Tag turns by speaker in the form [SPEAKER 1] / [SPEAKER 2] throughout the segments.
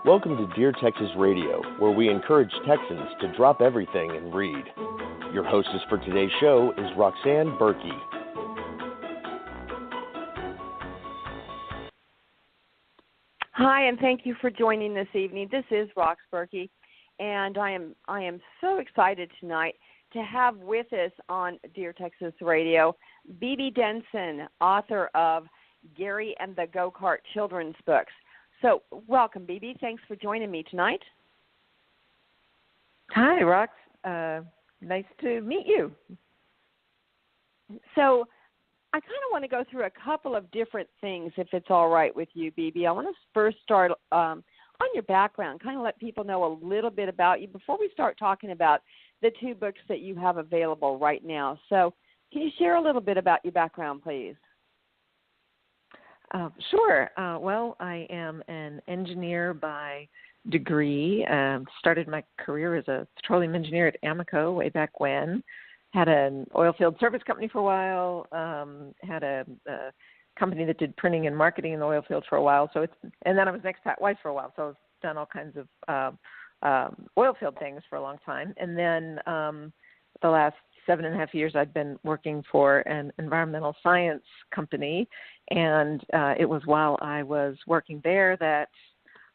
[SPEAKER 1] Welcome to Dear Texas Radio, where we encourage Texans to drop everything and read. Your hostess for today's show is Roxanne Berkey.
[SPEAKER 2] Hi, and thank you for joining this evening. This is Rox Berkey, and I am so excited tonight to have with us on Dear Texas Radio H Denson, author of Gary and the Go-Kart children's books. So welcome, Bibi. Thanks for joining me tonight.
[SPEAKER 3] Hi, Rox. Nice to meet you.
[SPEAKER 2] So I kind of want to go through a couple of different things, if it's all right with you, Bibi. I want to first start on your background, kind of let people know a little bit about you before we start talking about the two books that you have available right now. So can you share a little bit about your background, please?
[SPEAKER 3] Sure. Well, I am an engineer by degree. Started my career as a petroleum engineer at Amoco way back when. Had an oil field service company for a while. Had a company that did printing and marketing in the oil field for a while. And then I was an expat wife for a while. So I've done all kinds of oil field things for a long time. And then the last 7.5 years, I'd been working for an environmental science company, and it was while I was working there that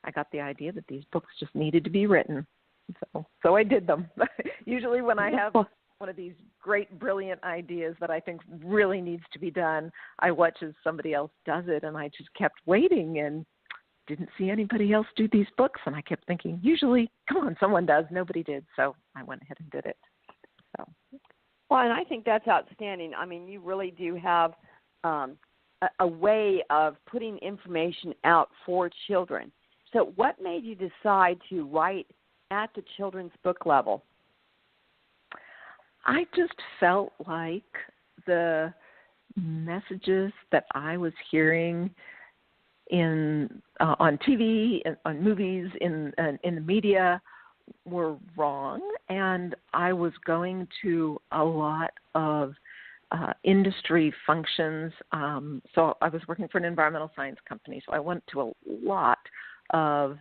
[SPEAKER 3] I got the idea that these books just needed to be written. So I did them. Usually when I have one of these great, brilliant ideas that I think really needs to be done, I watch as somebody else does it, and I just kept waiting and didn't see anybody else do these books, and I kept thinking, usually, come on, someone does. Nobody did, so I went ahead and did it. So.
[SPEAKER 2] Well, and I think that's outstanding. I mean, you really do have a way of putting information out for children. So what made you decide to write at the children's book level?
[SPEAKER 3] I just felt like the messages that I was hearing on TV, on movies, in the media were wrong, and I was going to a lot of industry functions. So I was working for an environmental science company, so I went to a lot of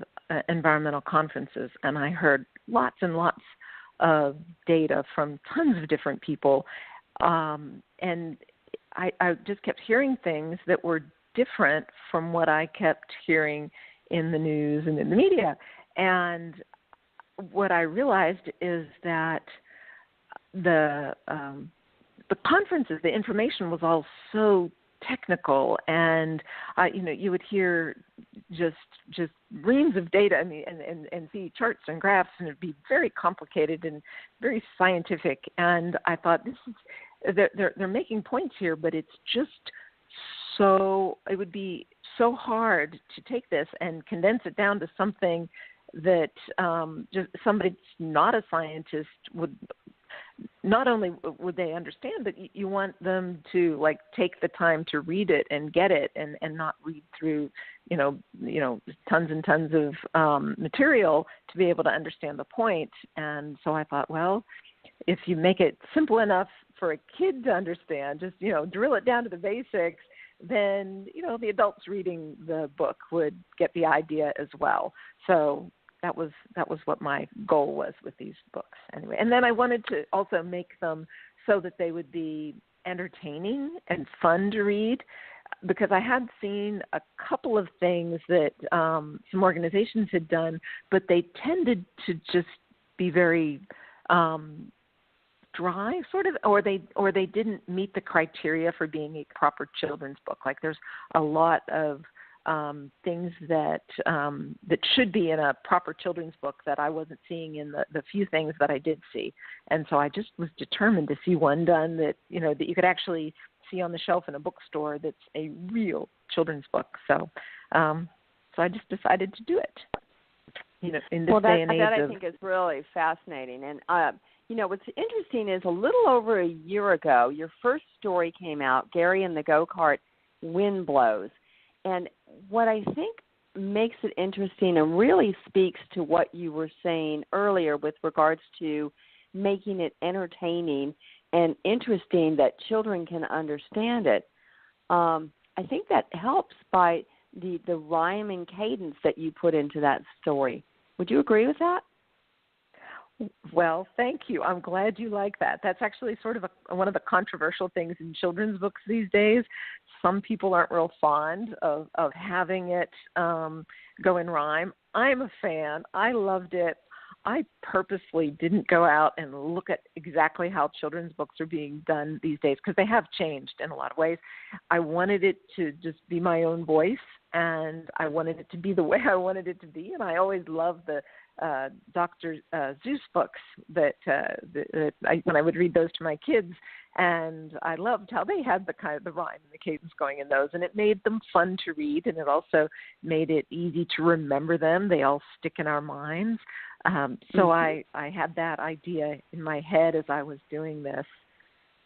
[SPEAKER 3] environmental conferences, and I heard lots and lots of data from tons of different people, and I just kept hearing things that were different from what I kept hearing in the news and in the media. And what I realized is that the conferences, the information was all so technical, and you would hear just reams of data, and see charts and graphs, and it'd be very complicated and very scientific. And I thought, they're making points here, but it's just it would be so hard to take this and condense it down to something that just somebody that's not a scientist would, not only would they understand, but you want them to take the time to read it and get it, and not read through tons and tons of material to be able to understand the point. And so I thought, well, if you make it simple enough for a kid to understand, just drill it down to the basics, then the adults reading the book would get the idea as well. So that was what my goal was with these books anyway. And then I wanted to also make them so that they would be entertaining and fun to read, because I had seen a couple of things that some organizations had done, but they tended to just be very dry, sort of, or they didn't meet the criteria for being a proper children's book. Like, there's a lot of things that should be in a proper children's book that I wasn't seeing in the few things that I did see. And so I just was determined to see one done that you could actually see on the shelf in a bookstore that's a real children's book. So I just decided to do it. In this day and age
[SPEAKER 2] I think is really fascinating. And what's interesting is a little over a year ago, your first story came out, Gary and the Go-Kart Wind Blows. And what I think makes it interesting and really speaks to what you were saying earlier with regards to making it entertaining and interesting that children can understand it, I think that helps by the rhyme and cadence that you put into that story. Would you agree with that?
[SPEAKER 3] Well, thank you. I'm glad you like that. That's actually sort of one of the controversial things in children's books these days. Some people aren't real fond of having it go in rhyme. I'm a fan. I loved it. I purposely didn't go out and look at exactly how children's books are being done these days because they have changed in a lot of ways. I wanted it to just be my own voice, and I wanted it to be the way I wanted it to be. And I always loved the Dr. Seuss books that when I would read those to my kids, and I loved how they had the kind of the rhyme and the cadence going in those, and it made them fun to read, and it also made it easy to remember them. They all stick in our minds. So I had that idea in my head as I was doing this.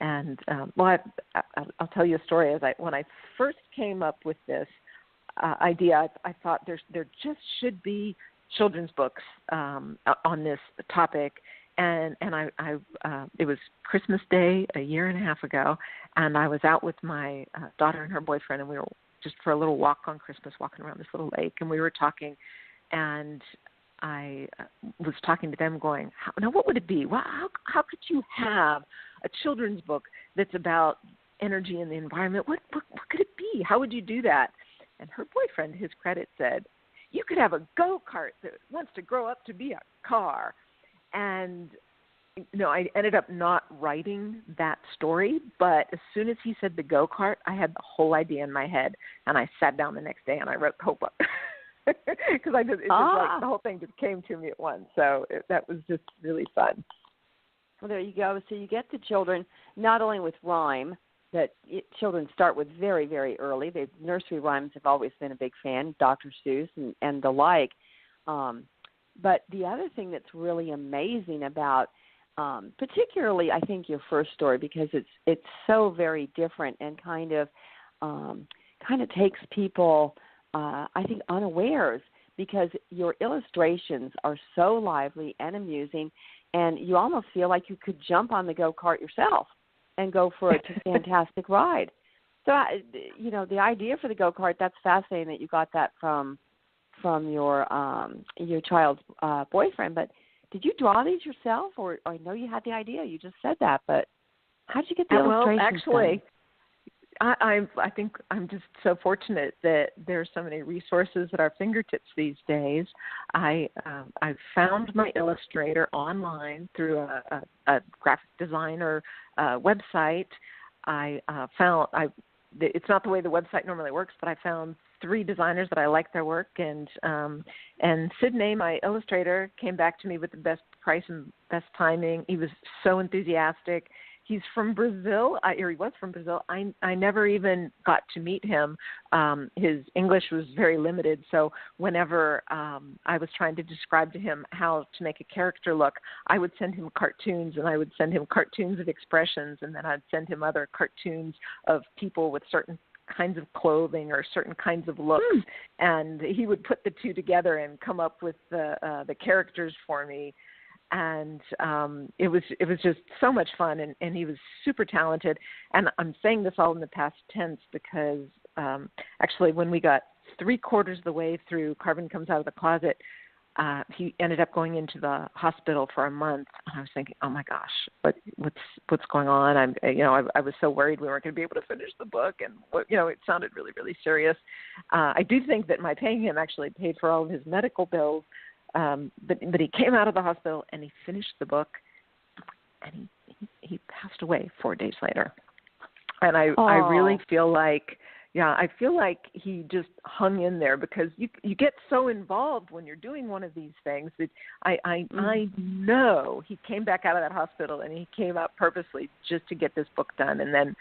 [SPEAKER 3] And I'll tell you a story. When I first came up with this idea, I thought there just should be children's books on this topic. And it was Christmas Day a year and a half ago, and I was out with my daughter and her boyfriend, and we were just for a little walk on Christmas, walking around this little lake, and we were talking, and I was talking to them going, now what would it be? Well, how could you have a children's book that's about energy in the environment? What could it be? How would you do that? And her boyfriend, his credit said, you could have a go-kart that wants to grow up to be a car. And, I ended up not writing that story, but as soon as he said the go-kart, I had the whole idea in my head, and I sat down the next day and I wrote the whole book. Because like the whole thing just came to me at once. So that was just really fun.
[SPEAKER 2] Well, there you go. So you get the children not only with rhyme that children start with very, very early. The nursery rhymes have always been a big fan, Dr. Seuss and the like. But the other thing that's really amazing about, particularly I think your first story, because it's so very different and kind of takes people, I think, unawares, because your illustrations are so lively and amusing, and you almost feel like you could jump on the go-kart yourself and go for a fantastic ride. So, the idea for the go-kart, that's fascinating that you got that from your child's boyfriend. But did you draw these yourself, or I know you had the idea? You just said that, but how did you get the illustrations
[SPEAKER 3] done? Well, actually,
[SPEAKER 2] done?
[SPEAKER 3] I think I'm just so fortunate that there are so many resources at our fingertips these days. I found my illustrator online through a graphic designer website. It's not the way the website normally works, but I found 3 designers that I liked their work, and Sydney, my illustrator, came back to me with the best price and best timing. He was so enthusiastic. He's from Brazil, or he was from Brazil. I never even got to meet him. His English was very limited, so whenever I was trying to describe to him how to make a character look, I would send him cartoons, and I would send him cartoons of expressions, and then I'd send him other cartoons of people with certain kinds of clothing or certain kinds of looks, and he would put the two together and come up with the characters for me. And it was just so much fun, and he was super talented. And I'm saying this all in the past tense because actually when we got 3/4 of the way through Carbon Comes Out of the Closet, he ended up going into the hospital for a month. And I was thinking, oh my gosh, what's going on? I was so worried we weren't going to be able to finish the book, and it sounded really, really serious. I do think that my paying him actually paid for all of his medical bills. But he came out of the hospital and he finished the book, and he passed away 4 days later. And I really feel like, I feel like he just hung in there, because you get so involved when you're doing one of these things that I know he came back out of that hospital and he came out purposely just to get this book done. And then,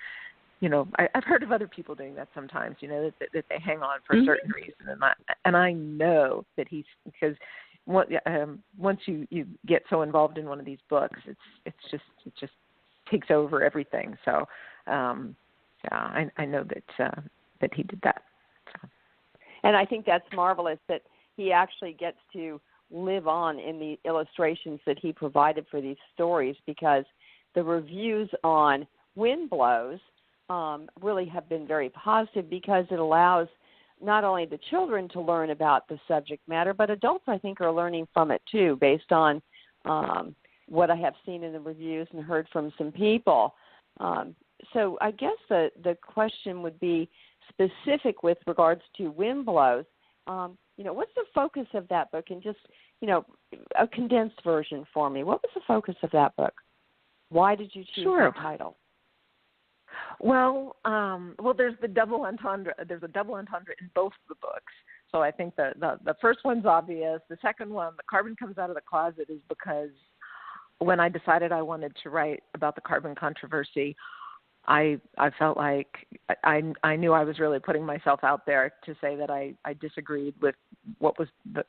[SPEAKER 3] I've heard of other people doing that sometimes, that they hang on for a certain reason. And I know that because once you get so involved in one of these books, it just takes over everything. So I know that he did that. So.
[SPEAKER 2] And I think that's marvelous that he actually gets to live on in the illustrations that he provided for these stories, because the reviews on Wind Blows really have been very positive, because it allows not only the children to learn about the subject matter, but adults, I think, are learning from it too, based on what I have seen in the reviews and heard from some people. So I guess the question would be specific with regards to wind blows. What's the focus of that book? And just, a condensed version for me. What was the focus of that book? Why did you choose that title?
[SPEAKER 3] Well, there's the double entendre. There's a double entendre in both the books. So I think the first one's obvious. The second one, The Carbon Comes Out of the Closet, is because when I decided I wanted to write about the carbon controversy, I felt like I knew I was really putting myself out there to say that I disagreed with what was the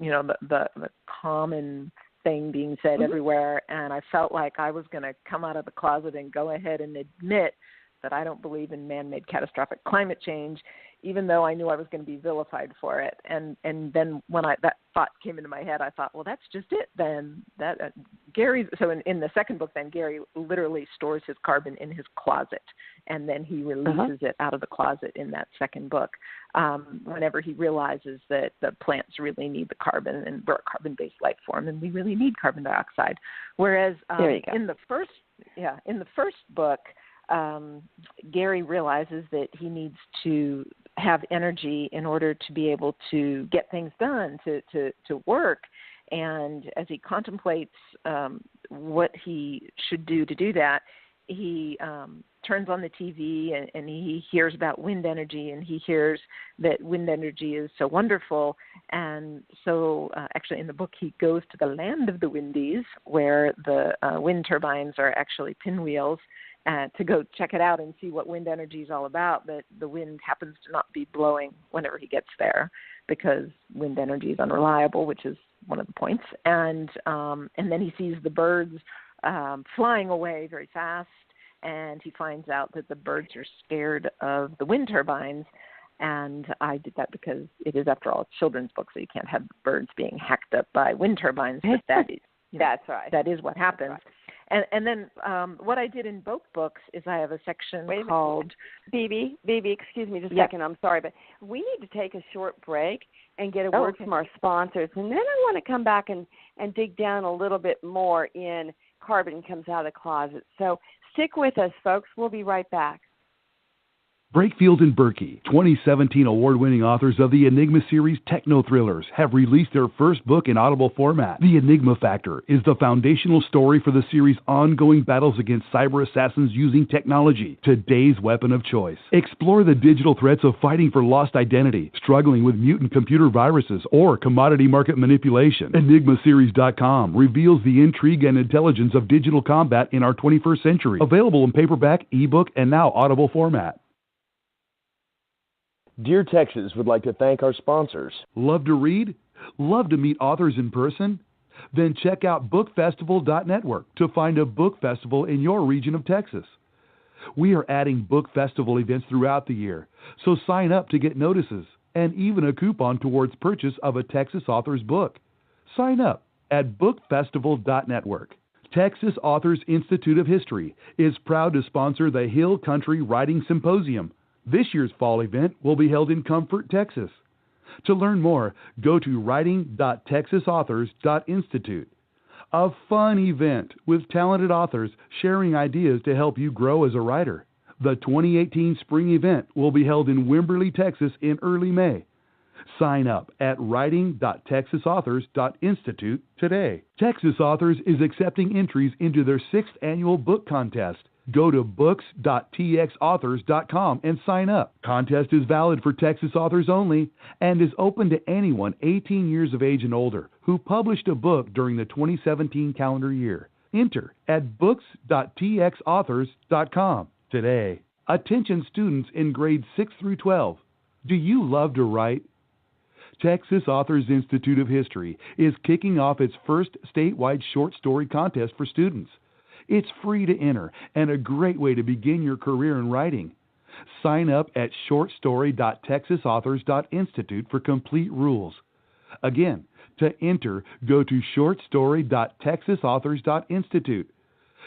[SPEAKER 3] common thing being said everywhere, and I felt like I was going to come out of the closet and go ahead and admit that I don't believe in man-made catastrophic climate change, even though I knew I was going to be vilified for it. And then when that thought came into my head, I thought, well, that's just it then. So in the second book, then Gary literally stores his carbon in his closet, and then he releases it out of the closet in that second book whenever he realizes that the plants really need the carbon, and we're a carbon-based life form, and we really need carbon dioxide. Whereas in the first book, Gary realizes that he needs to have energy in order to be able to get things done, to work. And as he contemplates what he should do to do that, he turns on the TV and he hears about wind energy, and he hears that wind energy is so wonderful. And so actually in the book, he goes to the land of the Windies, where the wind turbines are actually pinwheels, to go check it out and see what wind energy is all about. But the wind happens to not be blowing whenever he gets there, because wind energy is unreliable, which is one of the points. And then he sees the birds flying away very fast, and he finds out that the birds are scared of the wind turbines. And I did that because it is, after all, a children's book, so you can't have birds being hacked up by wind turbines. But that is,
[SPEAKER 2] that's right.
[SPEAKER 3] That is what happens. Right. And then what I did in both books is I have a section called...
[SPEAKER 2] Bebe, excuse me just a second. I'm sorry, but we need to take a short break and get a word from our sponsors. And then I want to come back and dig down a little bit more in Carbon Comes Out of the Closet. So stick with us, folks. We'll be right back.
[SPEAKER 4] Brakefield and Berkey, 2017 award-winning authors of the Enigma series techno-thrillers, have released their first book in Audible format. The Enigma Factor is the foundational story for the series' ongoing battles against cyber assassins using technology, today's weapon of choice. Explore the digital threats of fighting for lost identity, struggling with mutant computer viruses, or commodity market manipulation. EnigmaSeries.com reveals the intrigue and intelligence of digital combat in our 21st century. Available in paperback, ebook, and now Audible format.
[SPEAKER 1] Dear Texas would like to thank our sponsors.
[SPEAKER 4] Love to read? Love to meet authors in person? Then check out bookfestival.network to find a book festival in your region of Texas. We are adding book festival events throughout the year, so sign up to get notices and even a coupon towards purchase of a Texas author's book. Sign up at bookfestival.network. Texas Authors Institute of History is proud to sponsor the Hill Country Writing Symposium. This year's fall event will be held in Comfort, Texas. To learn more, go to writing.texasauthors.institute. A fun event with talented authors sharing ideas to help you grow as a writer. The 2018 spring event will be held in Wimberley, Texas in early May. Sign up at writing.texasauthors.institute today. Texas Authors is accepting entries into their 6th annual book contest. Go to books.txauthors.com and sign up. Contest is valid for Texas authors only and is open to anyone 18 years of age and older who published a book during the 2017 calendar year. Enter at books.txauthors.com today. Attention students in grades 6 through 12. Do you love to write? Texas Authors Institute of History is kicking off its first statewide short story contest for students. It's free to enter and a great way to begin your career in writing. Sign up at shortstory.texasauthors.institute for complete rules. Again, to enter, go to shortstory.texasauthors.institute.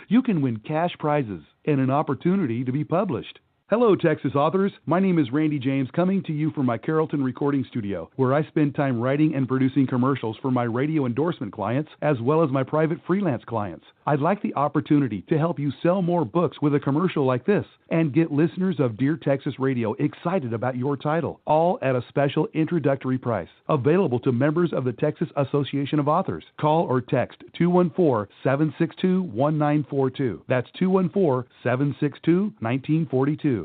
[SPEAKER 4] You can win cash prizes and an opportunity to be published. Hello, Texas authors. My name is Randy James, coming to you from my Carrollton recording studio, where I spend time writing and producing commercials for my radio endorsement clients, as well as my private freelance clients. I'd like the opportunity to help you sell more books with a commercial like this and get listeners of Dear Texas Radio excited about your title, all at a special introductory price, available to members of the Texas Association of Authors. Call or text 214-762-1942. That's 214-762-1942.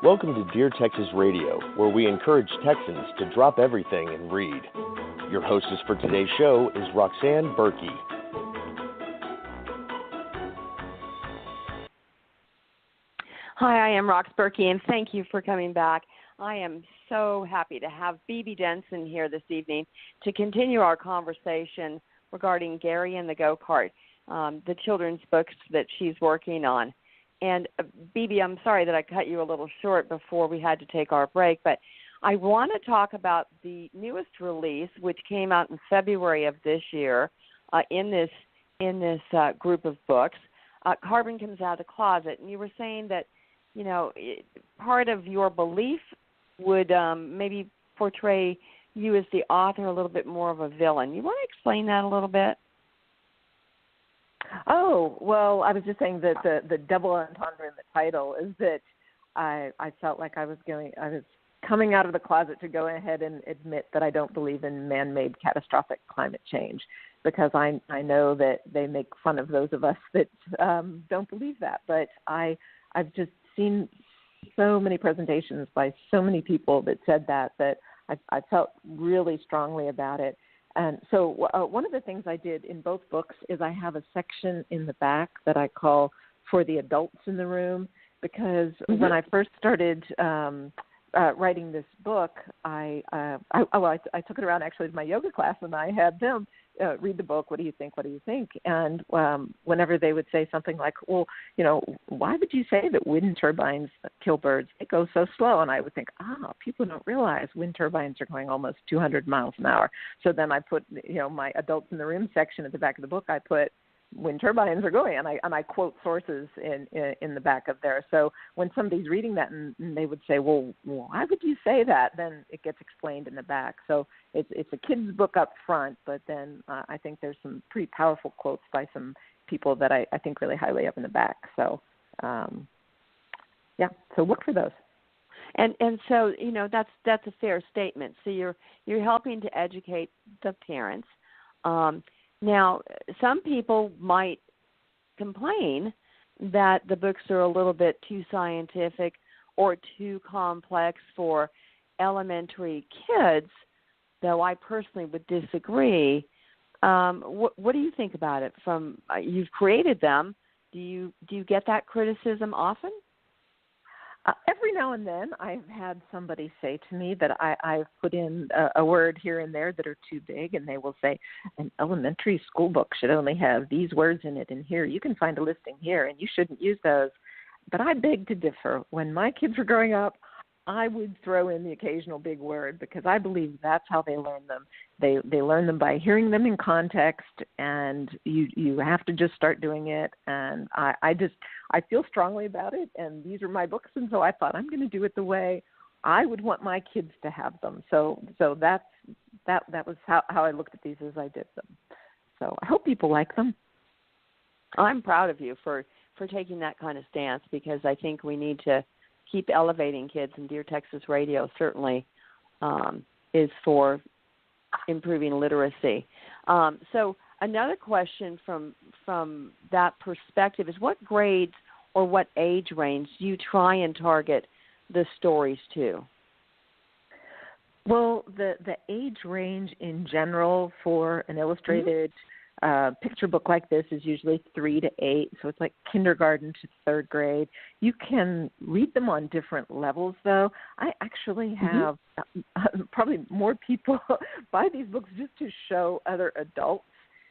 [SPEAKER 1] Welcome to Dear Texas Radio, where we encourage Texans to drop everything and read. Your hostess for today's show is Roxanne Berkey.
[SPEAKER 2] Hi, I am Rox Berkey, and thank you for coming back. I am so happy to have H Denson here this evening to continue our conversation regarding Gary and the Go-Kart, the children's books that she's working on. And, Bibi, I'm sorry that I cut you a little short before we had to take our break, but I want to talk about the newest release, which came out in February of this year in this group of books. Carbon Comes Out of the Closet. And you were saying that, you know, part of your belief would maybe portray you as the author a little bit more of a villain. You want to explain that a little bit?
[SPEAKER 3] Oh, well, I was just saying that the double entendre in the title is that I felt like I was coming out of the closet to go ahead and admit that I don't believe in man-made catastrophic climate change, because I know that they make fun of those of us that don't believe that. But I've just seen so many presentations by so many people that said that I felt really strongly about it. And so one of the things I did in both books is I have a section in the back that I call For the Adults in the Room, because when I first started writing this book, I took it around actually to my yoga class, and I had them read the book. What do you think? What do you think? And whenever they would say something like, well, you know, why would you say that wind turbines kill birds? They go so slow. And I would think, people don't realize wind turbines are going almost 200 miles an hour. So then I put, you know, my Adults in the Room section at the back of the book, I put wind turbines are going, and I quote sources in the back of there. So when somebody's reading that and they would say, well, why would you say that? Then it gets explained in the back. So it's a kid's book up front, but then I think there's some pretty powerful quotes by some people that I think really highly up in the back. So, so look for those.
[SPEAKER 2] And so, you know, that's a fair statement. So you're helping to educate the parents. Now, some people might complain that the books are a little bit too scientific or too complex for elementary kids, though I personally would disagree. What do you think about it? From you've created them, do you get that criticism often?
[SPEAKER 3] Every now and then I've had somebody say to me that I've put in a word here and there that are too big, and they will say, an elementary school book should only have these words in it, and here you can find a listing here, and you shouldn't use those. But I beg to differ. When my kids were growing up, I would throw in the occasional big word, because I believe that's how they learn them. They learn them by hearing them in context, and you have to just start doing it. And I feel strongly about it, and these are my books, and so I thought I'm going to do it the way I would want my kids to have them. So that was how I looked at these as I did them. So I hope people like them.
[SPEAKER 2] I'm proud of you for taking that kind of stance, because I think we need to keep elevating kids, and Dear Texas Radio certainly is for improving literacy. So another question from that perspective is, what grades or what age range do you try and target the stories to?
[SPEAKER 3] Well, the age range in general for an illustrated picture book like this is usually 3 to 8, so it's like kindergarten to 3rd grade. You can read them on different levels, though. I actually have probably more people buy these books just to show other adults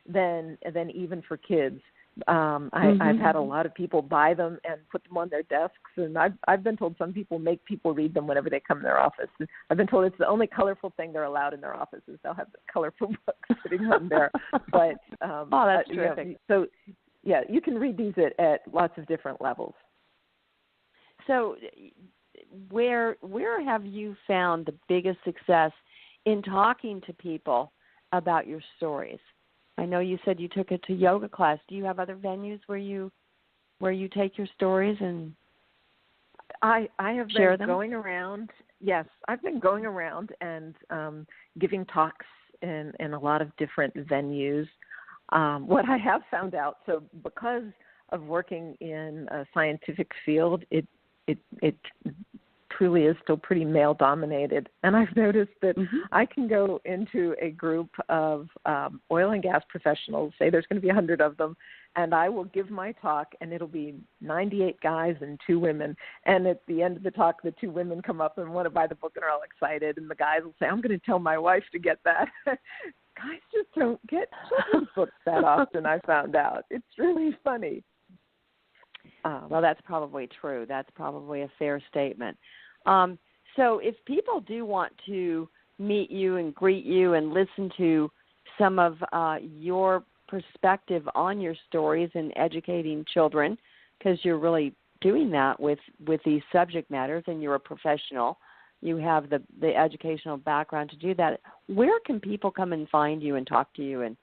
[SPEAKER 3] than even for kids. I've had a lot of people buy them and put them on their desks, and I've been told some people make people read them whenever they come to their office. I've been told it's the only colorful thing they're allowed in their offices. They'll have the colorful books sitting on there. But
[SPEAKER 2] that's terrific.
[SPEAKER 3] So you can read these at lots of different levels.
[SPEAKER 2] So where have you found the biggest success in talking to people about your stories? I know you said you took it to yoga class. Do you have other venues where you take your stories and
[SPEAKER 3] I have
[SPEAKER 2] share
[SPEAKER 3] been
[SPEAKER 2] them?
[SPEAKER 3] going around. Yes, I've been going around and giving talks in a lot of different venues. What I have found out, so because of working in a scientific field, it truly is still pretty male-dominated. And I've noticed that I can go into a group of oil and gas professionals, say there's going to be 100 of them, and I will give my talk, and it'll be 98 guys and 2 women. And at the end of the talk, the 2 women come up and want to buy the book and are all excited, and the guys will say, I'm going to tell my wife to get that. Guys just don't get children's books that often, I found out. It's really funny.
[SPEAKER 2] Well, that's probably true. That's probably a fair statement. So if people do want to meet you and greet you and listen to some of your perspective on your stories and educating children, because you're really doing that with these subject matters and you're a professional, you have the educational background to do that, where can people come and find you and talk to you and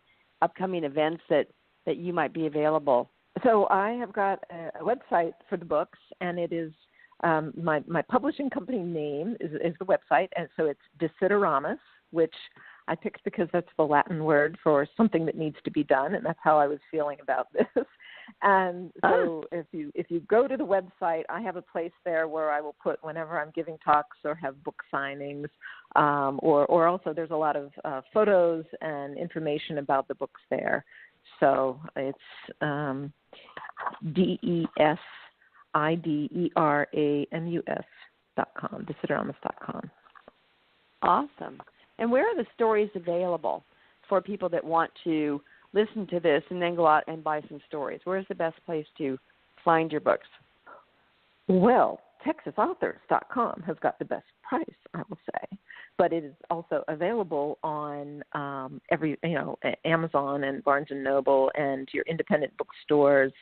[SPEAKER 2] upcoming events that you might be available?
[SPEAKER 3] So I have got a website for the books, and it is my publishing company name is the website, and so it's Desideramus, which I picked because that's the Latin word for something that needs to be done, and that's how I was feeling about this. And so if you go to the website, I have a place there where I will put whenever I'm giving talks or have book signings, or also there's a lot of photos and information about the books there. So it's DESIDERAMUS.com, desideramus.com.
[SPEAKER 2] Awesome. And where are the stories available for people that want to listen to this and then go out and buy some stories? Where's the best place to find your books?
[SPEAKER 3] Well, TexasAuthors.com has got the best price, I will say, but it is also available on Amazon and Barnes and Noble and your independent bookstores.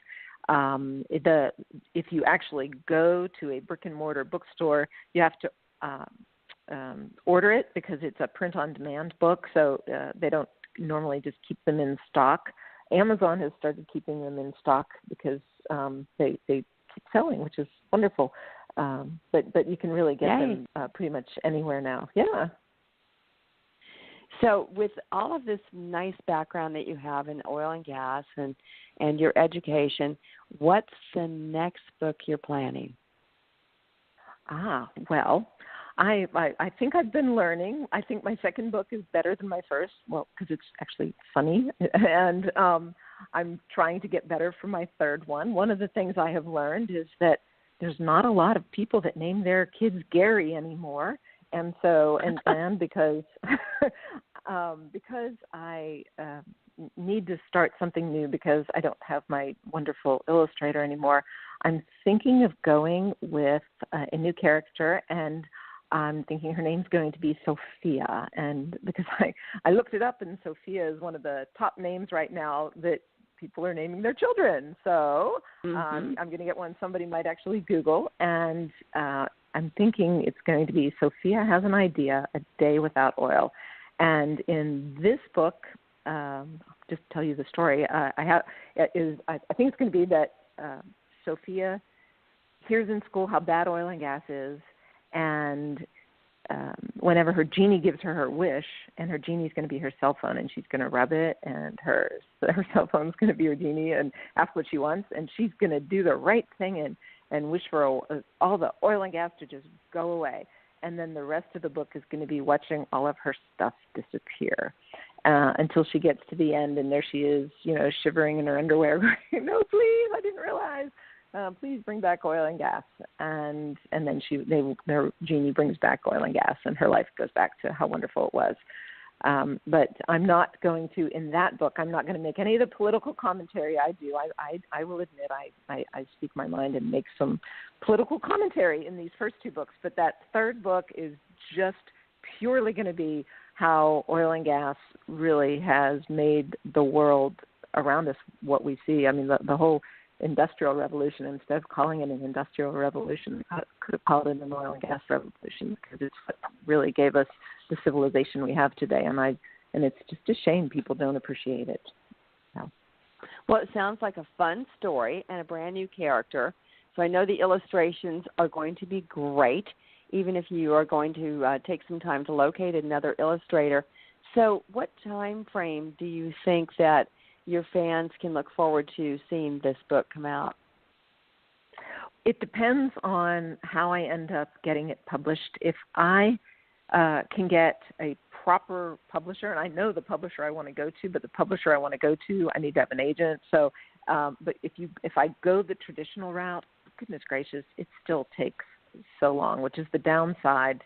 [SPEAKER 3] If you actually go to a brick and mortar bookstore, you have to order it because it's a print-on-demand book, so they don't normally just keep them in stock. Amazon has started keeping them in stock because they keep selling, which is wonderful. But you can really get them pretty much anywhere now. Yeah.
[SPEAKER 2] So with all of this nice background that you have in oil and gas and your education, what's the next book you're planning?
[SPEAKER 3] Well, I think I've been learning. I think my second book is better than my first, well, because it's actually funny. And I'm trying to get better for my third one. One of the things I have learned is that there's not a lot of people that name their kids Gary anymore. And so, and because because I need to start something new because I don't have my wonderful illustrator anymore, I'm thinking of going with a new character, and I'm thinking her name's going to be Sophia. And because I looked it up, and Sophia is one of the top names right now that people are naming their children. So I'm going to get one somebody might actually Google, and I'm thinking it's going to be Sophia Has an Idea, A Day Without Oil. And in this book, just tell you the story, I think it's going to be that Sophia hears in school how bad oil and gas is, and whenever her genie gives her wish, and her genie's going to be her cell phone, and she's going to rub it, and her cell phone's going to be her genie and ask what she wants, and she's going to do the right thing and wish for all the oil and gas to just go away. And then the rest of the book is going to be watching all of her stuff disappear until she gets to the end, and there she is, shivering in her underwear, going, "No, please, I didn't realize. Please bring back oil and gas." And then their genie brings back oil and gas, and her life goes back to how wonderful it was. But I'm not going to, in that book, I'm not going to make any of the political commentary I do. I will admit I speak my mind and make some political commentary in these first two books. But that third book is just purely going to be how oil and gas really has made the world around us what we see. I mean, the whole industrial revolution, instead of calling it an industrial revolution, could have called it an oil and gas revolution, because it's what really gave us the civilization we have today. And it's just a shame people don't appreciate it. So.
[SPEAKER 2] Well, it sounds like a fun story and a brand new character. So I know the illustrations are going to be great, even if you are going to take some time to locate another illustrator. So what time frame do you think that your fans can look forward to seeing this book come out?
[SPEAKER 3] It depends on how I end up getting it published. If I can get a proper publisher, and I know the publisher I want to go to, but the publisher I want to go to, I need to have an agent. So, but if I go the traditional route, goodness gracious, it still takes so long, which is the downside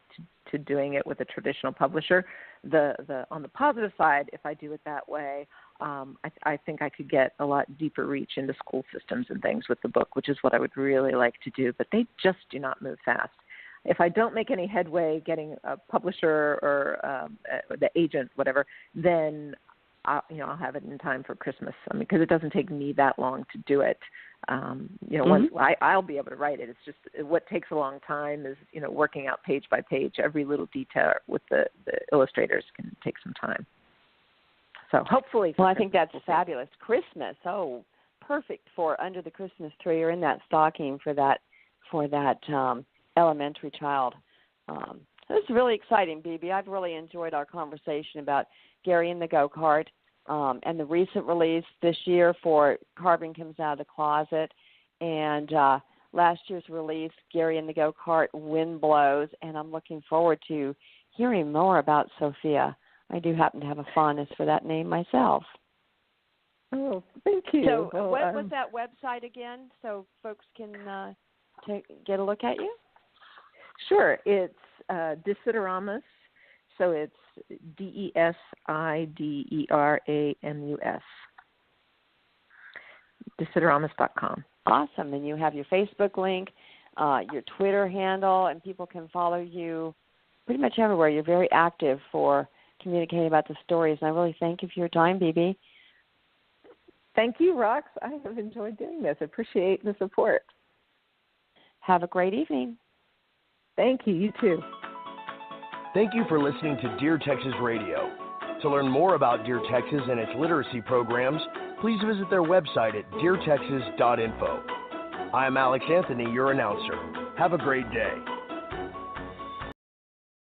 [SPEAKER 3] to doing it with a traditional publisher. On the positive side, if I do it that way, I think I could get a lot deeper reach into school systems and things with the book, which is what I would really like to do. But they just do not move fast. If I don't make any headway getting a publisher or the agent, whatever, then I'll have it in time for Christmas. I mean, because it doesn't take me that long to do it. Once I'll be able to write it. It's just what takes a long time is working out page by page every little detail with the illustrators can take some time. So hopefully.
[SPEAKER 2] Well, I think that's fabulous. Christmas, perfect for under the Christmas tree or in that stocking for that elementary child. This is really exciting, BB. I've really enjoyed our conversation about Gary and the Go-Kart and the recent release this year for Carbon Comes Out of the Closet, and last year's release, Gary and the Go-Kart, Wind Blows, and I'm looking forward to hearing more about Sophia. I do happen to have a fondness for that name myself.
[SPEAKER 3] Oh, thank you.
[SPEAKER 2] So what was that website again so folks can get a look at you?
[SPEAKER 3] Sure. It's Desideramus. So it's DESIDERAMUS. Desideramus.com.
[SPEAKER 2] Awesome. And you have your Facebook link, your Twitter handle, and people can follow you pretty much everywhere. You're very active for communicating about the stories, and I really thank you for your time, BB.
[SPEAKER 3] Thank you, Rox. I have enjoyed doing this. I appreciate the support.
[SPEAKER 2] Have a great evening.
[SPEAKER 3] Thank you. You too.
[SPEAKER 1] Thank you for listening to Dear Texas Radio. To learn more about Dear Texas and its literacy programs, please visit their website at deartexas.info. I am Alex Anthony, your announcer. Have a great day.